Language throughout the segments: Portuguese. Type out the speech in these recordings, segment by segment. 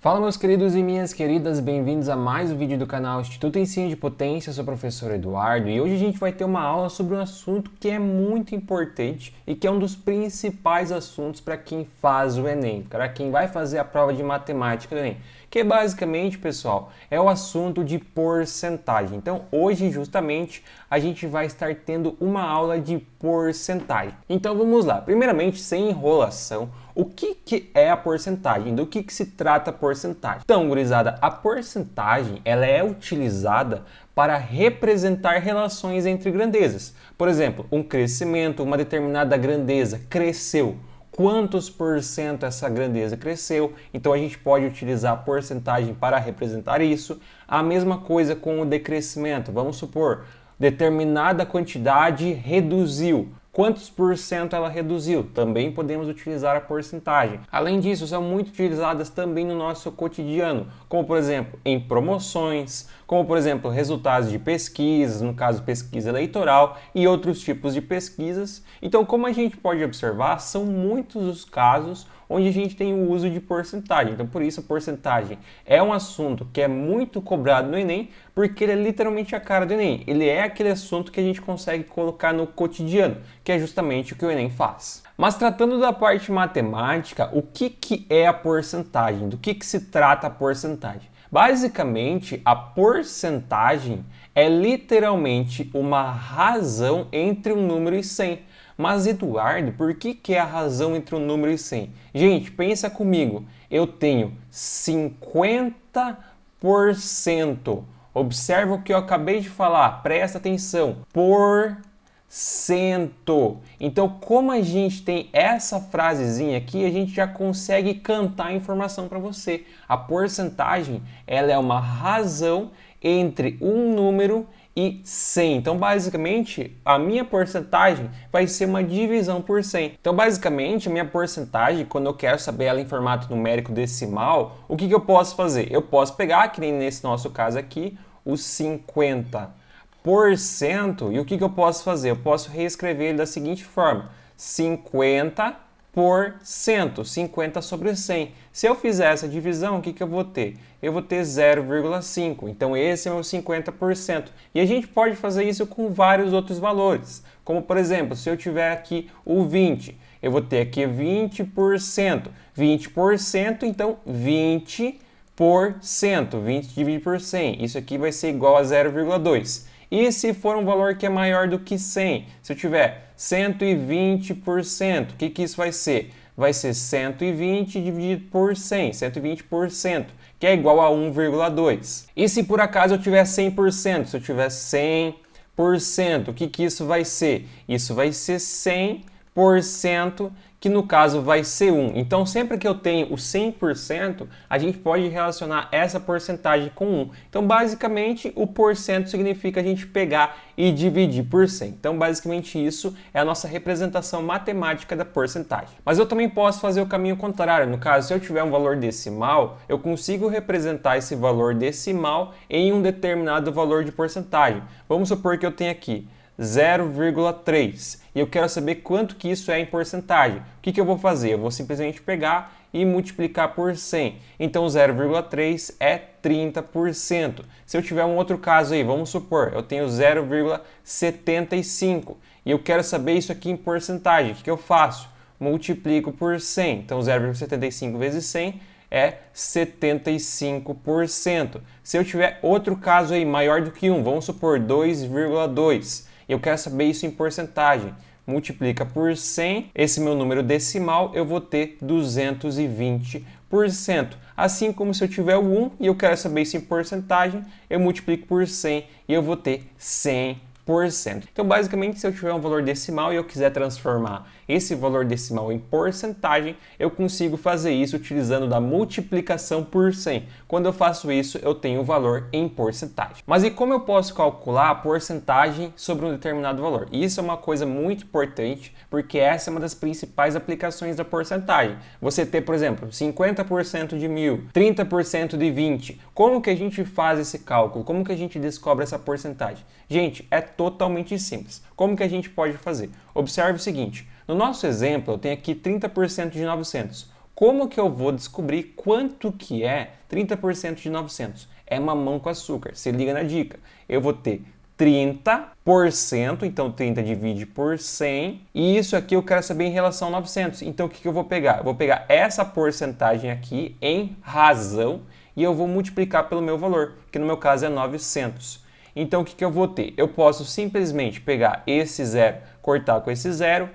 Fala meus queridos e minhas queridas, bem-vindos a mais um vídeo do canal Instituto Ensino de Potência. Eu sou o professor Eduardo e hoje a gente vai ter uma aula sobre um assunto que é muito importante e que é um dos principais assuntos para quem faz o Enem, para quem vai fazer a prova de matemática do Enem, que basicamente, pessoal, é o assunto de porcentagem. Então hoje justamente a gente vai estar tendo uma aula de porcentagem. Então vamos lá, primeiramente sem enrolação. O que é a porcentagem? Do que se trata a porcentagem? Então, gurizada, a porcentagem ela é utilizada para representar relações entre grandezas. Por exemplo, um crescimento, uma determinada grandeza cresceu. Quantos por cento essa grandeza cresceu? Então a gente pode utilizar a porcentagem para representar isso. A mesma coisa com o decrescimento. Vamos supor, determinada quantidade reduziu. Quantos por cento ela reduziu? Também podemos utilizar a porcentagem. Além disso, são muito utilizadas também no nosso cotidiano, como por exemplo em promoções, como por exemplo resultados de pesquisas, no caso pesquisa eleitoral e outros tipos de pesquisas. Então, como a gente pode observar, são muitos os casos onde a gente tem o uso de porcentagem. Então, por isso, a porcentagem é um assunto que é muito cobrado no Enem, porque ele é literalmente a cara do Enem. Ele é aquele assunto que a gente consegue colocar no cotidiano, que é justamente o que o Enem faz. Mas tratando da parte matemática, o que é a porcentagem? Do que se trata a porcentagem? Basicamente, a porcentagem é literalmente uma razão entre um número e 100. Mas, Eduardo, por que é a razão entre um número e 100? Gente, pensa comigo. Eu tenho 50%. Observa o que eu acabei de falar. Presta atenção. Por cento. Então, como a gente tem essa frasezinha aqui, a gente já consegue cantar a informação para você. A porcentagem, ela é uma razão entre um número e 100. Então, basicamente, a minha porcentagem vai ser uma divisão por 100. Então, basicamente, a minha porcentagem, quando eu quero saber ela em formato numérico decimal, o que eu posso fazer? Eu posso pegar, que nem nesse nosso caso aqui, os 50%. E o que eu posso fazer? Eu posso reescrever ele da seguinte forma: 50%, 50 sobre 100. Se eu fizer essa divisão, o que eu vou ter? Eu vou ter 0,5. Então, esse é o meu 50%. E a gente pode fazer isso com vários outros valores. Como, por exemplo, se eu tiver aqui o 20, eu vou ter aqui 20%. 20%, então 20%. 20 dividido por 100. Isso aqui vai ser igual a 0,2. E se for um valor que é maior do que 100? Se eu tiver 120%, o que isso vai ser? Vai ser 120 dividido por 100, 120%, que é igual a 1,2. E se por acaso eu tiver 100%, se eu tiver 100%, o que isso vai ser? Isso vai ser 100%, que no caso vai ser 1. Então, sempre que eu tenho o 100%, a gente pode relacionar essa porcentagem com 1. Então, basicamente, o porcento significa a gente pegar e dividir por 100. Então, basicamente, isso é a nossa representação matemática da porcentagem. Mas eu também posso fazer o caminho contrário. No caso, se eu tiver um valor decimal, eu consigo representar esse valor decimal em um determinado valor de porcentagem. Vamos supor que eu tenho aqui 0,3 e eu quero saber quanto que isso é em porcentagem. O que eu vou fazer? Eu vou simplesmente pegar e multiplicar por 100. Então 0,3 é 30%. Se eu tiver um outro caso aí, vamos supor, eu tenho 0,75 e eu quero saber isso aqui em porcentagem. O que eu faço? Multiplico por 100. Então 0,75 vezes 100 é 75%. Se eu tiver outro caso aí maior do que 1, vamos supor 2,2, eu quero saber isso em porcentagem. Multiplica por 100, esse meu número decimal, eu vou ter 220%. Assim como se eu tiver o 1 e eu quero saber isso em porcentagem, eu multiplico por 100 e eu vou ter 100%. Então, basicamente, se eu tiver um valor decimal e eu quiser transformar esse valor decimal em porcentagem, eu consigo fazer isso utilizando da multiplicação por 100. Quando eu faço isso, eu tenho o valor em porcentagem. Mas e como eu posso calcular a porcentagem sobre um determinado valor? Isso é uma coisa muito importante, porque essa é uma das principais aplicações da porcentagem. Você ter, por exemplo, 50% de 1000, 30% de 20. Como que a gente faz esse cálculo? Como que a gente descobre essa porcentagem? Gente, é totalmente simples. Como que a gente pode fazer? Observe o seguinte, no nosso exemplo eu tenho aqui 30% de 900. Como que eu vou descobrir quanto que é 30% de 900? É mamão com açúcar. Se liga na dica. Eu vou ter 30%, então 30 divide por 100, e isso aqui eu quero saber em relação a 900. Então o que eu vou pegar? Eu vou pegar essa porcentagem aqui em razão e eu vou multiplicar pelo meu valor, que no meu caso é 900. Então o que eu vou ter? Eu posso simplesmente pegar esse zero, cortar com esse zero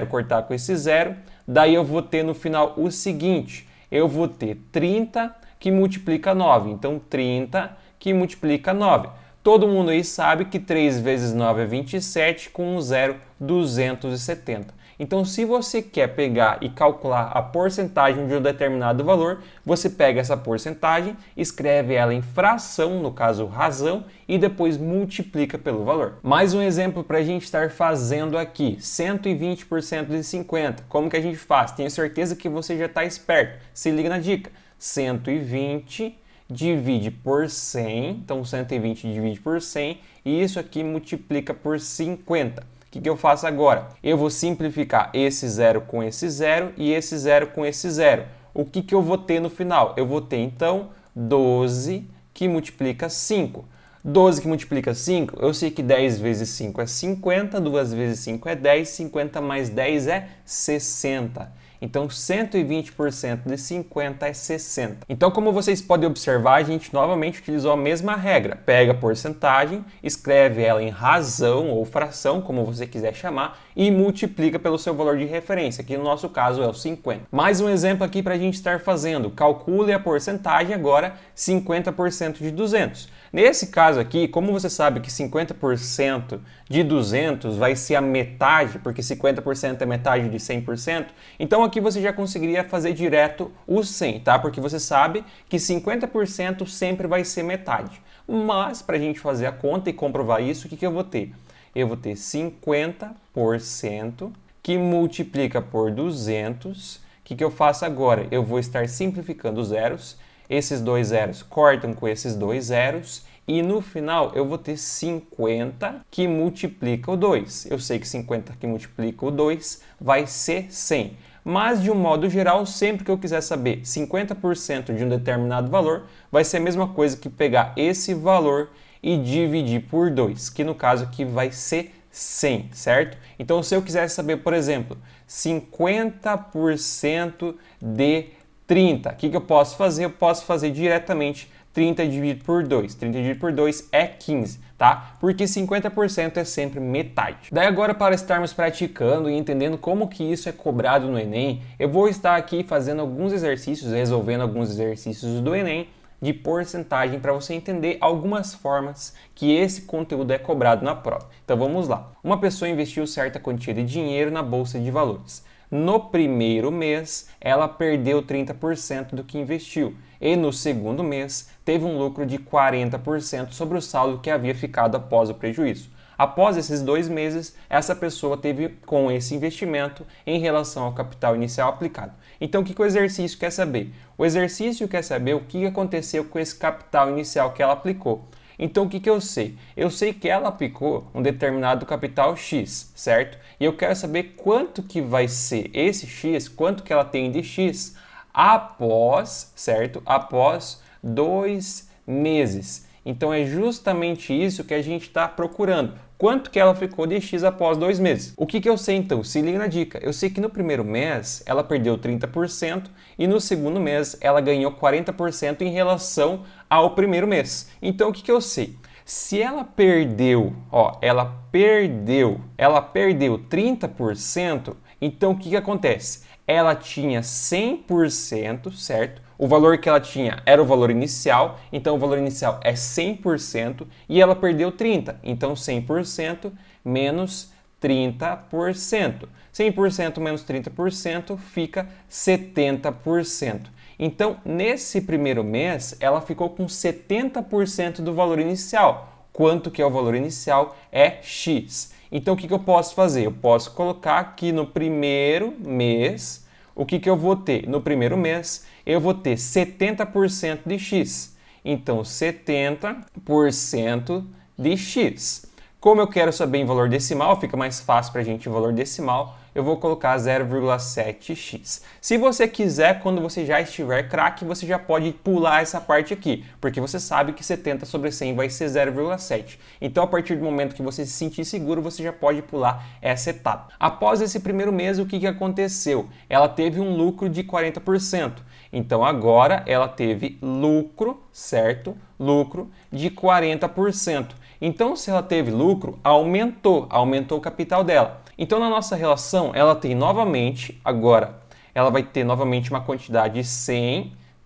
cortar com esse zero, daí eu vou ter no final o seguinte, eu vou ter 30 que multiplica 9, então 30 que multiplica 9. Todo mundo aí sabe que 3 vezes 9 é 27, com um zero, 270. Então, se você quer pegar e calcular a porcentagem de um determinado valor, você pega essa porcentagem, escreve ela em fração, no caso razão, e depois multiplica pelo valor. Mais um exemplo para a gente estar fazendo aqui, 120% de 50. Como que a gente faz? Tenho certeza que você já está esperto. Se liga na dica. 120 divide por 100, então 120 divide por 100, e isso aqui multiplica por 50. O que eu faço agora? Eu vou simplificar esse zero com esse zero e esse zero com esse zero. O que eu vou ter no final? Eu vou ter, então, 12 que multiplica 5. 12 que multiplica 5, eu sei que 10 vezes 5 é 50, 2 vezes 5 é 10, 50 mais 10 é 60. Então, 120% de 50 é 60. Então, como vocês podem observar, a gente novamente utilizou a mesma regra. Pega a porcentagem, escreve ela em razão ou fração, como você quiser chamar, e multiplica pelo seu valor de referência, que no nosso caso é o 50. Mais um exemplo aqui para a gente estar fazendo. Calcule a porcentagem agora, 50% de 200. Nesse caso aqui, como você sabe que 50% de 200 vai ser a metade, porque 50% é metade de 100%, então aqui você já conseguiria fazer direto o 100, tá? Porque você sabe que 50% sempre vai ser metade. Mas, para a gente fazer a conta e comprovar isso, o que eu vou ter? Eu vou ter 50% que multiplica por 200. O que eu faço agora? Eu vou estar simplificando os zeros. Esses dois zeros cortam com esses dois zeros e no final eu vou ter 50 que multiplica o 2. Eu sei que 50 que multiplica o 2 vai ser 100. Mas de um modo geral, sempre que eu quiser saber 50% de um determinado valor, vai ser a mesma coisa que pegar esse valor e dividir por 2, que no caso aqui vai ser 100, certo? Então se eu quiser saber, por exemplo, 50% de 30. O que eu posso fazer? Eu posso fazer diretamente 30 dividido por 2. 30 dividido por 2 é 15, tá? Porque 50% é sempre metade. Daí agora, para estarmos praticando e entendendo como que isso é cobrado no Enem, eu vou estar aqui fazendo alguns exercícios, resolvendo alguns exercícios do Enem de porcentagem para você entender algumas formas que esse conteúdo é cobrado na prova. Então vamos lá. Uma pessoa investiu certa quantia de dinheiro na bolsa de valores. No primeiro mês, ela perdeu 30% do que investiu e no segundo mês teve um lucro de 40% sobre o saldo que havia ficado após o prejuízo. Após esses 2 meses, essa pessoa teve com esse investimento em relação ao capital inicial aplicado. Então, o que o exercício quer saber? O exercício quer saber o que aconteceu com esse capital inicial que ela aplicou. Então, o que eu sei? Eu sei que ela aplicou um determinado capital X, certo? E eu quero saber quanto que vai ser esse X, quanto que ela tem de X após, certo? Após 2 meses. Então, é justamente isso que a gente está procurando. Quanto que ela ficou de X após 2 meses? O que eu sei então? Se liga na dica. Eu sei que no primeiro mês ela perdeu 30% e no segundo mês ela ganhou 40% em relação ao primeiro mês. Então o que eu sei? Se ela perdeu, ela perdeu 30%, então o que acontece? Ela tinha 100%, certo? O valor que ela tinha era o valor inicial, então o valor inicial é 100% e ela perdeu 30%. Então 100% menos 30%. 100% menos 30% fica 70%. Então, nesse primeiro mês, ela ficou com 70% do valor inicial. Quanto que é o valor inicial? É X. Então, o que eu posso fazer? Eu posso colocar aqui no primeiro mês, o que eu vou ter? No primeiro mês, eu vou ter 70% de X. Então, 70% de X. Como eu quero saber em valor decimal, fica mais fácil para a gente em valor decimal, eu vou colocar 0,7x. Se você quiser, quando você já estiver craque, você já pode pular essa parte aqui, porque você sabe que 70 sobre 100 vai ser 0,7. Então, a partir do momento que você se sentir seguro, você já pode pular essa etapa. Após esse primeiro mês, o que aconteceu? Ela teve um lucro de 40%. Então, agora ela teve lucro, certo? Lucro de 40%. Então, se ela teve lucro, aumentou o capital dela. Então, na nossa relação, ela tem novamente, agora, ela vai ter novamente uma quantidade de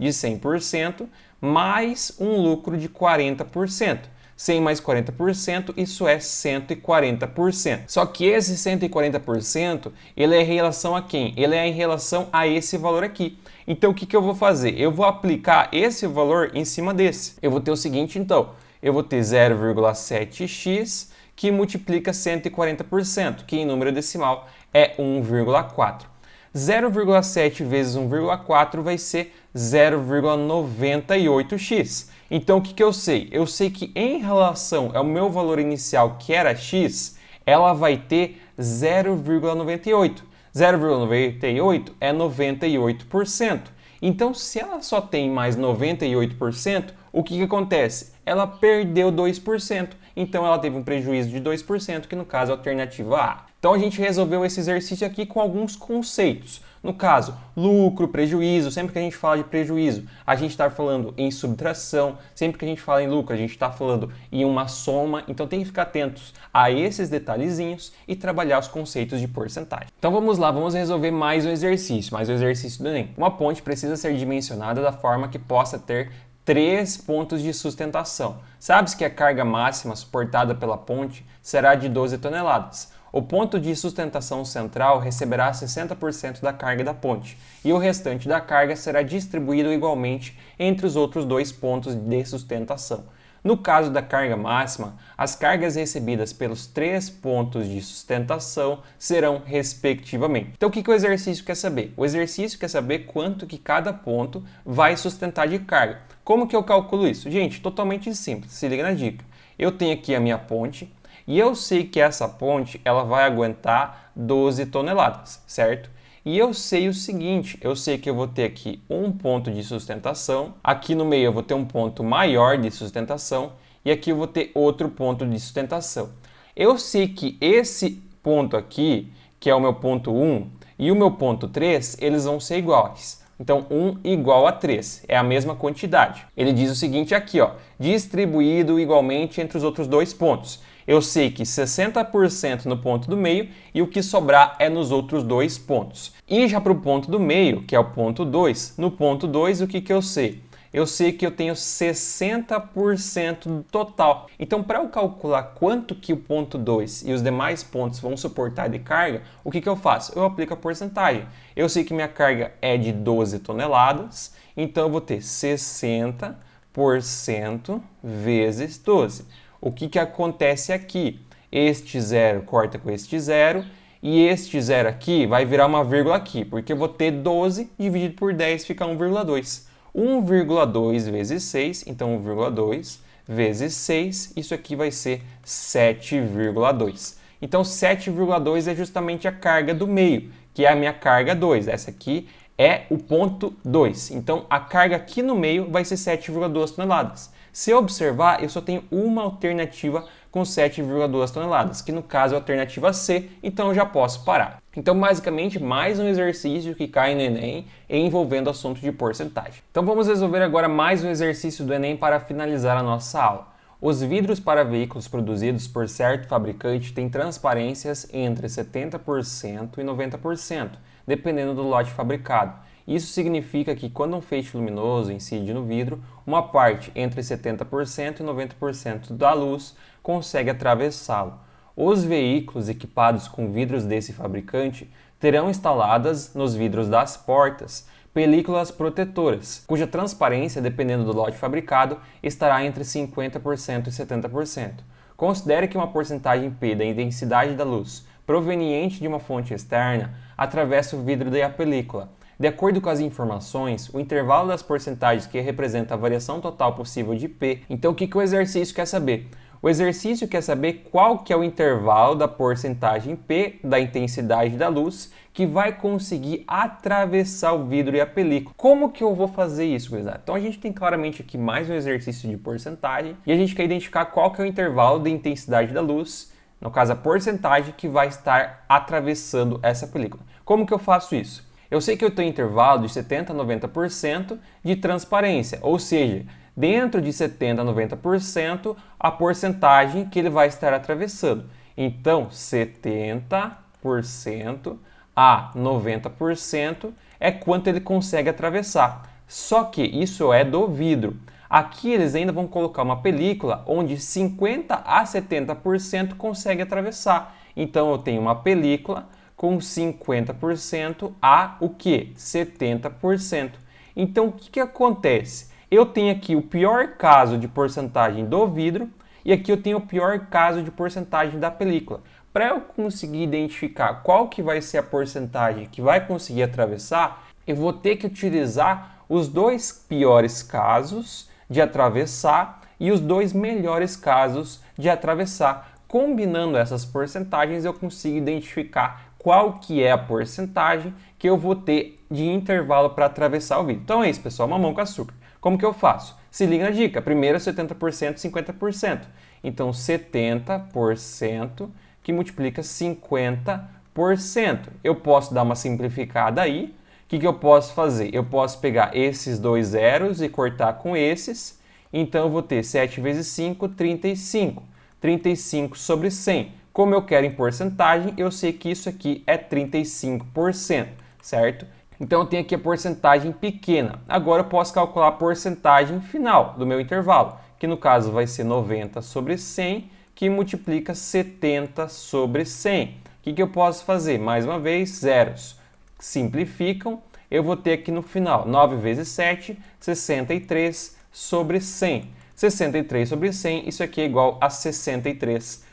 100%, mais um lucro de 40%. 100 mais 40%, isso é 140%. Só que esse 140%, ele é em relação a quem? Ele é em relação a esse valor aqui. Então, o que eu vou fazer? Eu vou aplicar esse valor em cima desse. Eu vou ter o seguinte, então, eu vou ter 0,7x que multiplica 140%, que em número decimal é 1,4. 0,7 vezes 1,4 vai ser 0,98x. Então, o que eu sei? Eu sei que em relação ao meu valor inicial, que era x, ela vai ter 0,98. 0,98 é 98%. Então, se ela só tem mais 98%, o que acontece? Ela perdeu 2%. Então, ela teve um prejuízo de 2%, que no caso é a alternativa A. Então, a gente resolveu esse exercício aqui com alguns conceitos. No caso, lucro, prejuízo, sempre que a gente fala de prejuízo, a gente está falando em subtração, sempre que a gente fala em lucro, a gente está falando em uma soma, então tem que ficar atentos a esses detalhezinhos e trabalhar os conceitos de porcentagem. Então vamos lá, vamos resolver mais um exercício do Enem. Uma ponte precisa ser dimensionada da forma que possa ter 3 pontos de sustentação. Sabe-se que a carga máxima suportada pela ponte será de 12 toneladas. O ponto de sustentação central receberá 60% da carga da ponte e o restante da carga será distribuído igualmente entre os outros 2 pontos de sustentação. No caso da carga máxima, as cargas recebidas pelos 3 pontos de sustentação serão respectivamente. Então, o que o exercício quer saber? O exercício quer saber quanto que cada ponto vai sustentar de carga. Como que eu calculo isso? Gente, totalmente simples, se liga na dica. Eu tenho aqui a minha ponte, e eu sei que essa ponte ela vai aguentar 12 toneladas, certo? E eu sei o seguinte, eu sei que eu vou ter aqui um ponto de sustentação, aqui no meio eu vou ter um ponto maior de sustentação e aqui eu vou ter outro ponto de sustentação. Eu sei que esse ponto aqui, que é o meu ponto 1, e o meu ponto 3, eles vão ser iguais. Então, 1 igual a 3, é a mesma quantidade. Ele diz o seguinte aqui, ó, distribuído igualmente entre os outros 2 pontos. Eu sei que 60% no ponto do meio e o que sobrar é nos outros 2 pontos. E já para o ponto do meio, que é o ponto 2, no ponto 2 o que eu sei? Eu sei que eu tenho 60% do total. Então, para eu calcular quanto que o ponto 2 e os demais pontos vão suportar de carga, o que eu faço? Eu aplico a porcentagem. Eu sei que minha carga é de 12 toneladas, então eu vou ter 60% vezes 12. O que acontece aqui? Este zero corta com este zero e este zero aqui vai virar uma vírgula aqui, porque eu vou ter 12 dividido por 10 fica 1,2. 1,2 vezes 6, então 1,2 vezes 6, isso aqui vai ser 7,2. Então 7,2 é justamente a carga do meio, que é a minha carga 2. Essa aqui é o ponto 2. Então a carga aqui no meio vai ser 7,2 toneladas. Se eu observar, eu só tenho uma alternativa com 7,2 toneladas, que no caso é a alternativa C, então eu já posso parar. Então, basicamente, mais um exercício que cai no Enem envolvendo assunto de porcentagem. Então, vamos resolver agora mais um exercício do Enem para finalizar a nossa aula. Os vidros para veículos produzidos por certo fabricante têm transparências entre 70% e 90%, dependendo do lote fabricado. Isso significa que quando um feixe luminoso incide no vidro, uma parte entre 70% e 90% da luz consegue atravessá-lo. Os veículos equipados com vidros desse fabricante terão instaladas nos vidros das portas películas protetoras, cuja transparência, dependendo do lote fabricado, estará entre 50% e 70%. Considere que uma porcentagem P da intensidade da luz proveniente de uma fonte externa atravessa o vidro da película. De acordo com as informações, o intervalo das porcentagens que representa a variação total possível de P, então o que o exercício quer saber? O exercício quer saber qual que é o intervalo da porcentagem P da intensidade da luz que vai conseguir atravessar o vidro e a película. Como que eu vou fazer isso, gurizada? Então a gente tem claramente aqui mais um exercício de porcentagem e a gente quer identificar qual que é o intervalo de intensidade da luz, no caso a porcentagem que vai estar atravessando essa película. Como que eu faço isso? Eu sei que eu tenho intervalo de 70% a 90% de transparência, ou seja, dentro de 70% a 90% a porcentagem que ele vai estar atravessando. Então, 70% a 90% é quanto ele consegue atravessar. Só que isso é do vidro. Aqui eles ainda vão colocar uma película onde 50% a 70% consegue atravessar. Então, eu tenho uma película com 50% a o que? 70%. Então, o que acontece? Eu tenho aqui o pior caso de porcentagem do vidro e aqui eu tenho o pior caso de porcentagem da película. Para eu conseguir identificar qual que vai ser a porcentagem que vai conseguir atravessar, eu vou ter que utilizar os dois piores casos de atravessar e os dois melhores casos de atravessar. Combinando essas porcentagens, eu consigo identificar qual que é a porcentagem que eu vou ter de intervalo para atravessar o vidro. Então é isso, pessoal, mamão com açúcar. Como que eu faço? Se liga na dica. Primeiro 70%, 50%. Então 70% que multiplica 50%. Eu posso dar uma simplificada aí. O que eu posso fazer? Eu posso pegar esses dois zeros e cortar com esses. Então eu vou ter 7 vezes 5, 35. 35 sobre 100. Como eu quero em porcentagem, eu sei que isso aqui é 35%, certo? Então eu tenho aqui a porcentagem pequena. Agora eu posso calcular a porcentagem final do meu intervalo, que no caso vai ser 90 sobre 100, que multiplica 70 sobre 100. O que eu posso fazer? Mais uma vez, zeros simplificam. Eu vou ter aqui no final 9 vezes 7, 63 sobre 100. 63 sobre 100, isso aqui é igual a 63%.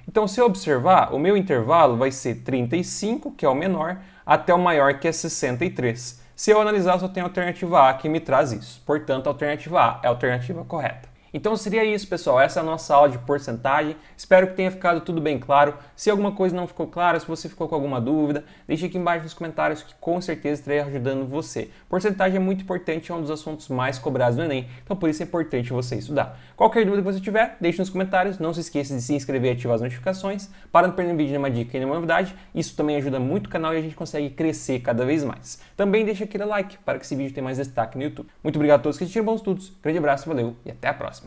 Então, se eu observar, o meu intervalo vai ser 35, que é o menor, até o maior, que é 63. Se eu analisar, só tem a alternativa A que me traz isso. Portanto, a alternativa A é a alternativa correta. Então seria isso, pessoal. Essa é a nossa aula de porcentagem. Espero que tenha ficado tudo bem claro. Se alguma coisa não ficou clara, se você ficou com alguma dúvida, deixe aqui embaixo nos comentários que com certeza estarei ajudando você. Porcentagem é muito importante, é um dos assuntos mais cobrados no Enem, então por isso é importante você estudar. Qualquer dúvida que você tiver, deixe nos comentários. Não se esqueça de se inscrever e ativar as notificações para não perder um vídeo, nenhuma dica e nenhuma novidade. Isso também ajuda muito o canal e a gente consegue crescer cada vez mais. Também deixe aquele like para que esse vídeo tenha mais destaque no YouTube. Muito obrigado a todos que assistiram, bons estudos. Grande abraço, valeu e até a próxima.